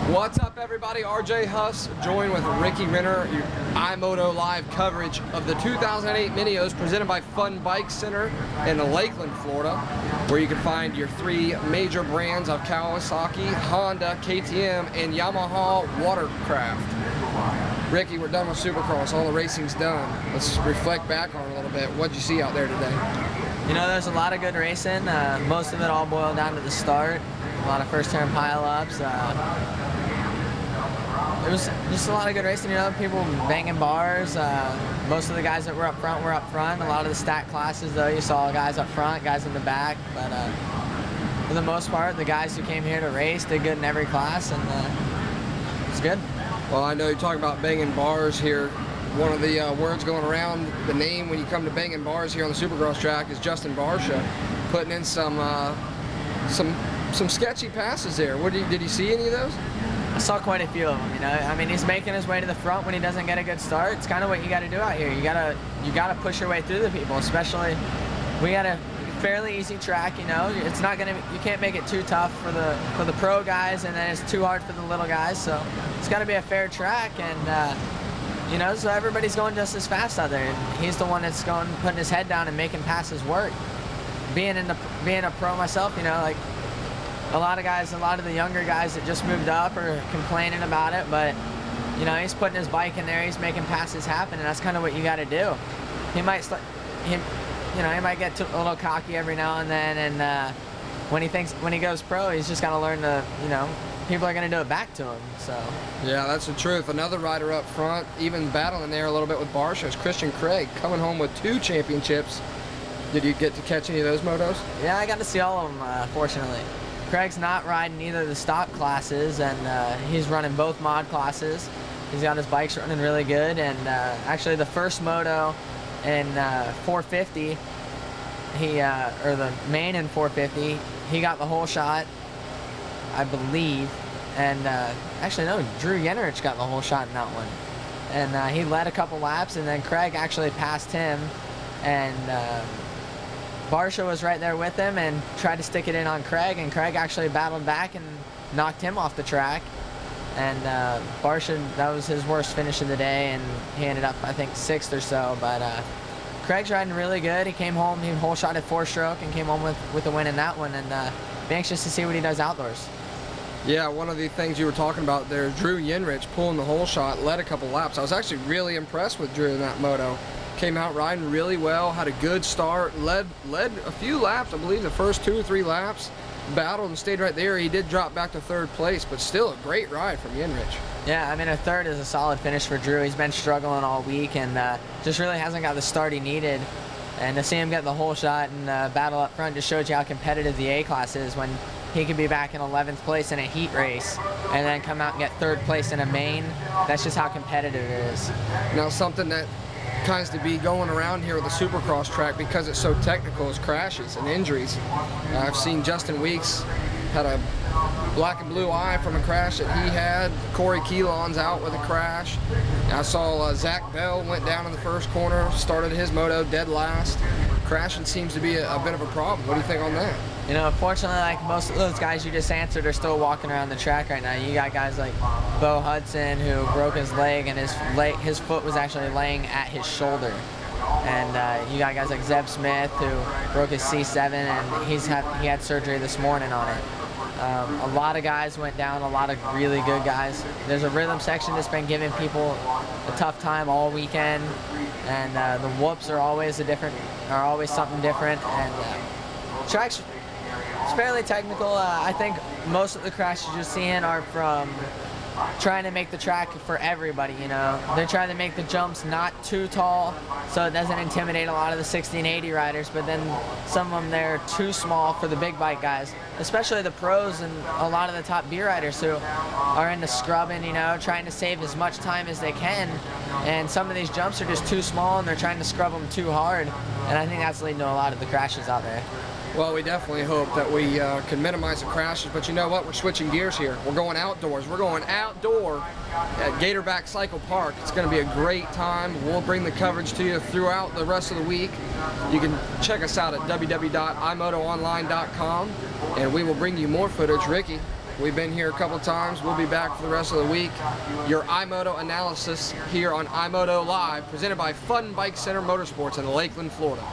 What's up, everybody? RJ Huss, joined with Ricky Renner, your Imoto live coverage of the 2008 Mini-O's presented by Fun Bike Center in Lakeland, Florida, where you can find your three major brands of Kawasaki, Honda, KTM, and Yamaha watercraft. Ricky, we're done with Supercross. All the racing's done. Let's reflect back on it a little bit. What'd you see out there today? You know, there's a lot of good racing. Most of it all boiled down to the start. A lot of first-turn pile-ups. It was just a lot of good racing, you know, people banging bars. Most of the guys that were up front were up front. A lot of the stack classes, though, you saw guys up front, guys in the back. But for the most part, the guys who came here to race did good in every class, and it was good. Well, I know you're talking about banging bars here. One of the words going around, the name when you come to banging bars here on the Supercross track is Justin Barsha, putting in some sketchy passes there. Did you see any of those? I saw quite a few of them, you know. I mean, he's making his way to the front when he doesn't get a good start. It's kind of what you got to do out here. You gotta push your way through the people, especially we got a fairly easy track, you know. It's not gonna, you can't make it too tough for the pro guys, and then it's too hard for the little guys. So it's got to be a fair track, and you know, so everybody's going just as fast out there. And he's the one that's going, putting his head down and making passes work. Being a pro myself, you know, like. A lot of the younger guys that just moved up are complaining about it, but you know, he's putting his bike in there, he's making passes happen, and that's kind of what you got to do. He might get a little cocky every now and then, and when he goes pro, he's just got to learn to, you know, people are going to do it back to him. So yeah, that's the truth. Another rider up front, even battling there a little bit with Barsha, is Christian Craig, coming home with 2 championships. Did you get to catch any of those motos? Yeah, I got to see all of them, fortunately. Craig's not riding either of the stock classes, and he's running both mod classes. He's got his bikes running really good, and actually the first moto in 450, or the main in 450, he got the whole shot, I believe, and actually no, Drew Yenrich got the whole shot in that one, and he led a couple laps, and then Craig actually passed him, and Barsha was right there with him and tried to stick it in on Craig, and Craig actually battled back and knocked him off the track. And Barsha, that was his worst finish of the day, and he ended up, I think, 6th or so. But Craig's riding really good. He came home, he whole shot at 4-stroke and came home with a win in that one, and be anxious to see what he does outdoors. Yeah, one of the things you were talking about there, Drew Yenrich pulling the whole shot, led a couple laps. I was actually really impressed with Drew in that moto. Came out riding really well, had a good start, led a few laps, I believe the first 2 or 3 laps, battled and stayed right there. He did drop back to 3rd place, but still a great ride from Yenrich. Yeah, I mean, a 3rd is a solid finish for Drew. He's been struggling all week, and just really hasn't got the start he needed. And to see him get the whole shot and battle up front just shows you how competitive the A class is, when he could be back in 11th place in a heat race and then come out and get 3rd place in a main. That's just how competitive it is. Now, something that kinds to be going around here with the Supercross track, because it's so technical, is crashes and injuries. I've seen Justin Weeks had a black and blue eye from a crash that he had. Corey Keelan's out with a crash. I saw Zach Bell went down in the first corner, started his moto dead last. Crashing seems to be a bit of a problem. What do you think on that? You know, unfortunately, like most of those guys you just answered are still walking around the track right now. You got guys like Bo Hudson, who broke his leg, and his foot was actually laying at his shoulder. And you got guys like Zeb Smith, who broke his C7, and he had surgery this morning on it. A lot of guys went down, a lot of really good guys. There's a rhythm section that's been giving people a tough time all weekend, and the whoops are always something different. And track's it's fairly technical. I think most of the crashes you're seeing are from trying to make the track for everybody, you know. They're trying to make the jumps not too tall so it doesn't intimidate a lot of the 1680 riders, but then some of them, they're too small for the big bike guys, especially the pros and a lot of the top B riders who are into scrubbing, you know, trying to save as much time as they can, and some of these jumps are just too small and they're trying to scrub them too hard, and I think that's leading to a lot of the crashes out there. Well, we definitely hope that we can minimize the crashes, but you know what? We're switching gears here. We're going outdoors. We're going outdoor at Gatorback Cycle Park. It's going to be a great time. We'll bring the coverage to you throughout the rest of the week. You can check us out at www.imotoonline.com, and we will bring you more footage. Ricky, We've been here a couple times. We'll be back for the rest of the week. Your Imoto analysis here on Imoto Live, presented by Fun Bike Center Motorsports in Lakeland, Florida.